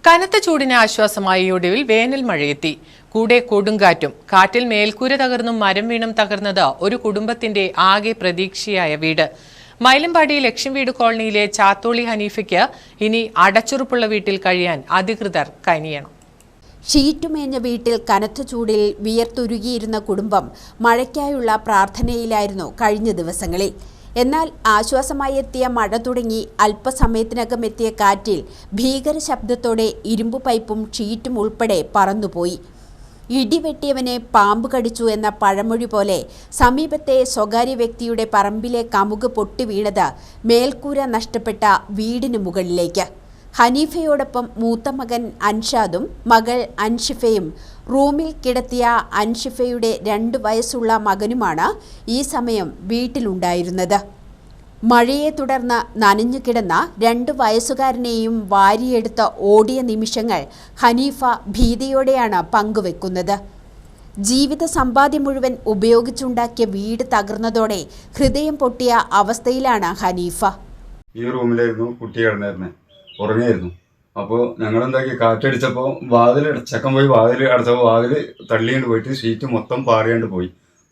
കനത്ത ചൂടിന് ആശ്വാസമായി ഒടുവിൽ വേനൽ മഴയെത്തി. കൂടെ കൊടുങ്കാറ്റും. കാറ്റിൽ മേൽക്കൂര തകർന്നും മരം വീണും തകർന്നത് ഒരു കുടുംബത്തിന്റെ ആകെ പ്രതീക്ഷയായ വീട്. മൈലമ്പാടി ലക്ഷ്യം വീട് കോളനിയിലെ ചാത്തോളി ഹനീഫയ്ക്ക് ഇനി അടച്ചുറപ്പുള്ള വീട്ടിൽ കഴിയാൻ അധികൃതർ കനിയണം. ഷീറ്റുമേഞ്ഞ വീട്ടിൽ കനത്ത ചൂടിൽ വിയർത്തുരുകിയിരുന്ന കുടുംബം മഴയ്ക്കായുള്ള പ്രാർത്ഥനയിലായിരുന്നു കഴിഞ്ഞ ദിവസങ്ങളിൽ. എന്നാൽ ആശ്വാസമായി എത്തിയ മഴ തുടങ്ങി അല്പസമയത്തിനകം എത്തിയ കാറ്റിൽ ഭീകര ശബ്ദത്തോടെ ഇരുമ്പു പൈപ്പും ഷീറ്റും ഉൾപ്പെടെ പറന്നുപോയി. ഇടിവെട്ടിയവനെ പാമ്പ് കടിച്ചു എന്ന പഴമൊഴി പോലെ സമീപത്തെ സ്വകാര്യ വ്യക്തിയുടെ പറമ്പിലെ കമുക് പൊട്ടി വീണത് മേൽക്കൂര നഷ്ടപ്പെട്ട വീടിന് മുകളിലേക്ക്. ഹനീഫയോടൊപ്പം മൂത്ത മകൻ അൻഷാദും മകൾ അൻഷിഫയും റൂമിൽ കിടത്തിയ അൻഷിഫയുടെ 2 വയസ്സുള്ള മകനുമാണ് ഈ സമയം വീട്ടിലുണ്ടായിരുന്നത്. മഴയെ തുടർന്ന് നനഞ്ഞു കിടന്ന 2 വയസ്സുകാരനെയും വാരിയെടുത്ത് ഓടിയ നിമിഷങ്ങൾ ഹനീഫ ഭീതിയോടെയാണ് പങ്കുവെക്കുന്നത്. ജീവിത സമ്പാദ്യം മുഴുവൻ ഉപയോഗിച്ചുണ്ടാക്കിയ വീട് തകർന്നതോടെ ഹൃദയം പൊട്ടിയ അവസ്ഥയിലാണ് ഹനീഫ. ഈ റൂമിലായിരുന്നു കുട്ടി കിടന്നായിരുന്നേ, ഉറങ്ങിയായിരുന്നു. അപ്പോൾ ഞങ്ങളെന്താക്കി, കാറ്റടിച്ചപ്പോൾ ചെക്കൻ പോയി വാതിൽ അടച്ചപ്പോൾ വാതിൽ തള്ളിയാണ്ട് പോയിട്ട് ഷീറ്റ് മൊത്തം പാറിയാണ്ട്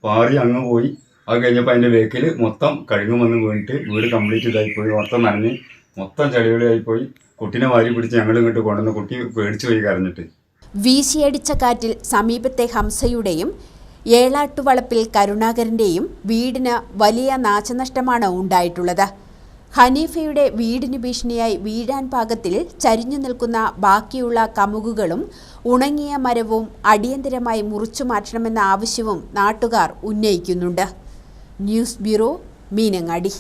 പാറി അങ്ങ് പോയി. അത് കഴിഞ്ഞപ്പോൾ അതിൻ്റെ വേക്കിൽ മൊത്തം കഴുകും വന്ന് വീണിട്ട് വീട് കംപ്ലീറ്റ് ഇതായിപ്പോയി. മൊത്തം നനഞ്ഞ് മൊത്തം ചളികളിയായിപ്പോയി. കുട്ടീനെ വാരി പിടിച്ച് ഞങ്ങൾ ഇങ്ങോട്ട് കൊണ്ടുവന്ന് കുട്ടി പേടിച്ചു പോയി കരഞ്ഞിട്ട്. വീശിയടിച്ച കാറ്റിൽ സമീപത്തെ ഹംസയുടെയും ഏളാട്ടുവളപ്പിൽ കരുണാകരൻ്റെയും വീടിന് വലിയ നാശനഷ്ടമാണ് ഉണ്ടായിട്ടുള്ളത്. ഹനീഫയുടെ വീടിന് ഭീഷണിയായി വീഴാൻ പാകത്തിൽ ചരിഞ്ഞു നിൽക്കുന്ന ബാക്കിയുള്ള കമുകുകളും ഉണങ്ങിയ മരവും അടിയന്തരമായി മുറിച്ചു മാറ്റണമെന്ന ആവശ്യവും നാട്ടുകാർ ഉന്നയിക്കുന്നുണ്ട്. News bureau, Meenangadi.